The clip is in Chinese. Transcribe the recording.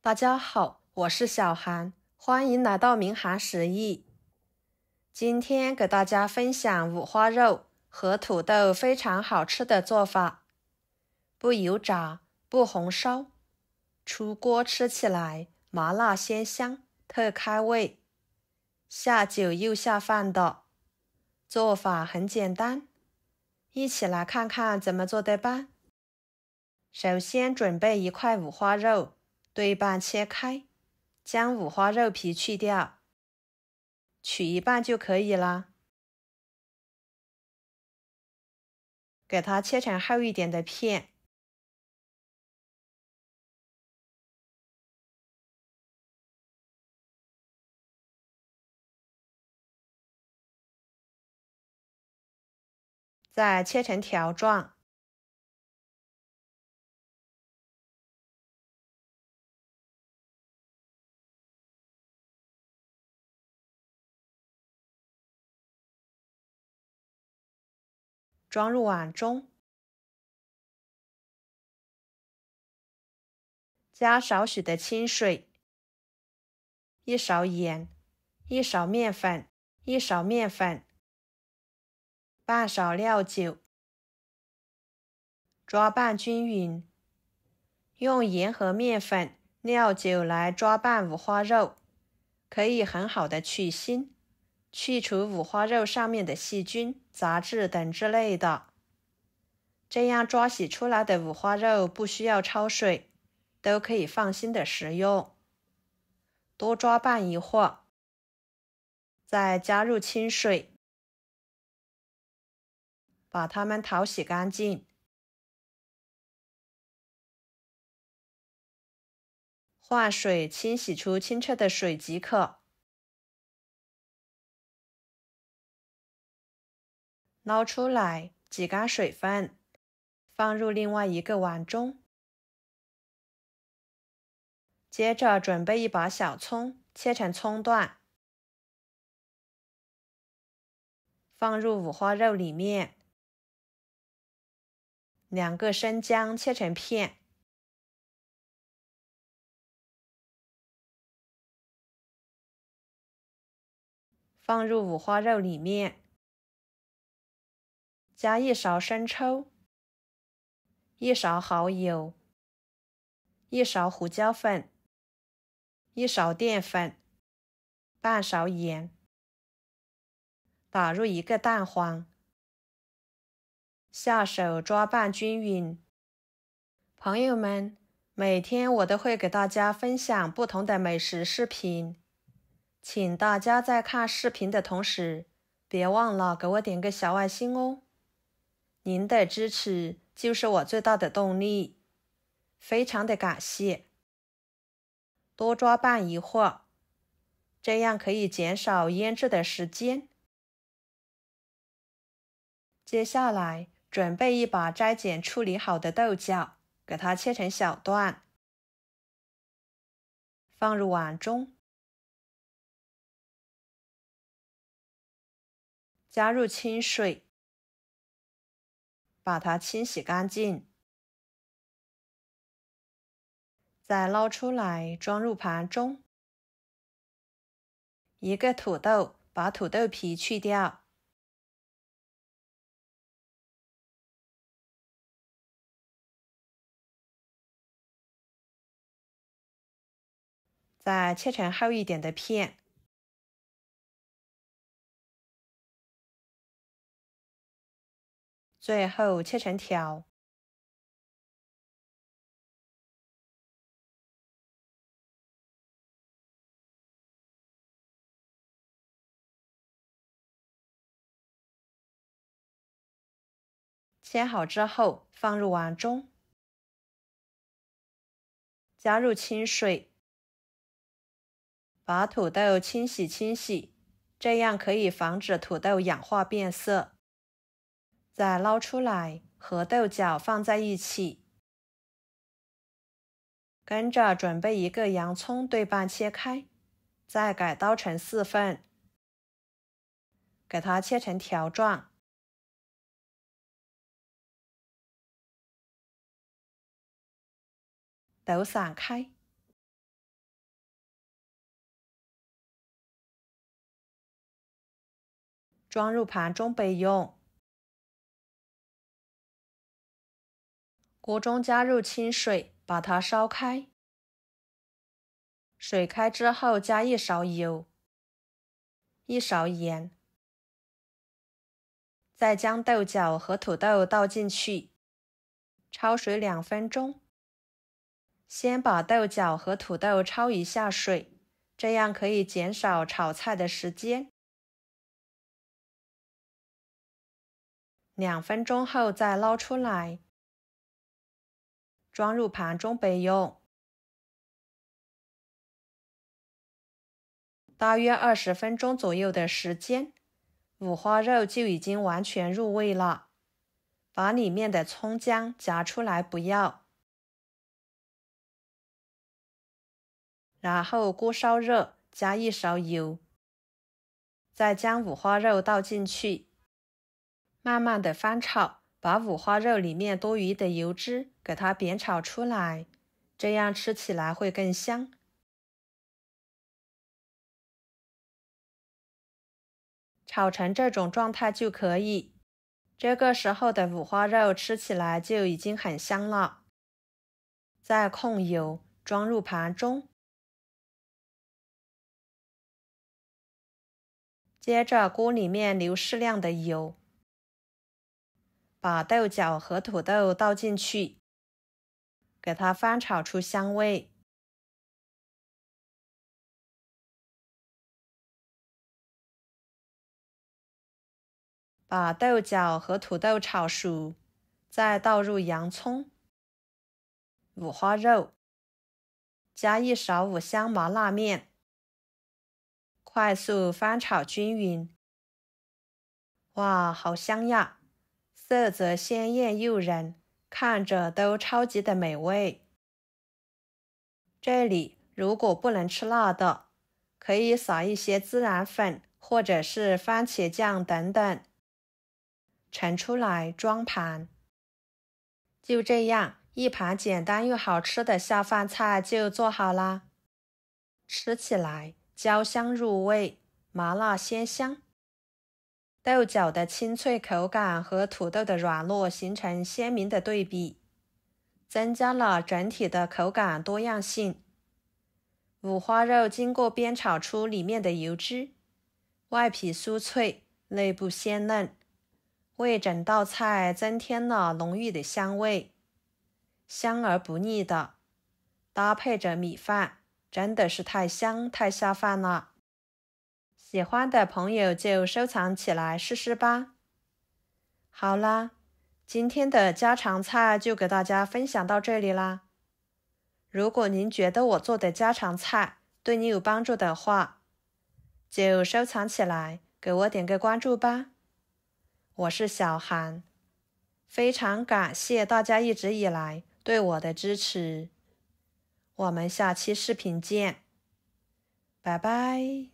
大家好，我是小韩，欢迎来到明涵食艺。今天给大家分享五花肉和土豆非常好吃的做法，不油炸，不红烧，出锅吃起来麻辣鲜香，特开胃，下酒又下饭的。做法很简单，一起来看看怎么做的吧。首先准备一块五花肉，对半切开，将五花肉皮去掉，取一半就可以了。给它切成厚一点的片。再切成条状。装入碗中，加少许的清水，一勺盐，一勺面粉，半勺料酒，抓拌均匀。用盐和面粉、料酒来抓拌五花肉，可以很好的去腥，去除五花肉上面的细菌、杂质等之类的。这样抓洗出来的五花肉不需要焯水，都可以放心的食用。多抓拌一会儿，再加入清水，把它们淘洗干净。换水清洗出清澈的水即可。捞出来，挤干水分，放入另外一个碗中。接着准备一把小葱，切成葱段，放入五花肉里面。2个生姜切成片，放入五花肉里面。加1勺生抽，1勺蚝油，1勺胡椒粉，1勺淀粉，半勺盐，打入1个蛋黄，下手抓拌均匀。朋友们，每天我都会给大家分享不同的美食视频，请大家在看视频的同时，别忘了给我点个小爱心哦。您的支持就是我最大的动力，非常的感谢。多抓拌一会儿，这样可以减少腌制的时间。接下来准备一把摘剪处理好的豆角，给它切成小段，放入碗中，加入清水，把它清洗干净，再捞出来装入盘中。1个土豆，把土豆皮去掉，再切成厚一点的片。最后切成条。切好之后放入碗中，加入清水，把土豆清洗，这样可以防止土豆氧化变色。再捞出来，和豆角放在一起。跟着准备1个洋葱对半切开，再改刀成4份，给它切成条状。抖散开，装入盘中备用。锅中加入清水，把它烧开。水开之后，加1勺油，1勺盐，再将豆角和土豆倒进去，焯水2分钟。先把豆角和土豆焯一下水，这样可以减少炒菜的时间。2分钟后再捞出来，装入盘中备用。大约20分钟左右的时间，五花肉就已经完全入味了。把里面的葱姜夹出来不要。然后锅烧热，加1勺油，再将五花肉倒进去，慢慢的翻炒，把五花肉里面多余的油脂给它煸炒出来，这样吃起来会更香。炒成这种状态就可以，这个时候的五花肉吃起来就已经很香了。再控油，装入盘中。接着锅里面留适量的油，把豆角和土豆倒进去，给它翻炒出香味。把豆角和土豆炒熟，再倒入洋葱、五花肉，加1勺五香麻辣面，快速翻炒均匀。哇，好香呀！色泽鲜艳诱人，看着都超级的美味。这里如果不能吃辣的，可以撒一些孜然粉或者是番茄酱等等。盛出来装盘。就这样，一盘简单又好吃的下饭菜就做好啦。吃起来焦香入味，麻辣鲜香。豆角的清脆口感和土豆的软糯形成鲜明的对比，增加了整体的口感多样性。五花肉经过煸炒出里面的油脂，外皮酥脆，内部鲜嫩，为整道菜增添了浓郁的香味，香而不腻的，搭配着米饭，真的是太香太下饭了。喜欢的朋友就收藏起来试试吧。好啦，今天的家常菜就给大家分享到这里啦。如果您觉得我做的家常菜对你有帮助的话，就收藏起来，给我点个关注吧。我是小韩，非常感谢大家一直以来对我的支持。我们下期视频见，拜拜。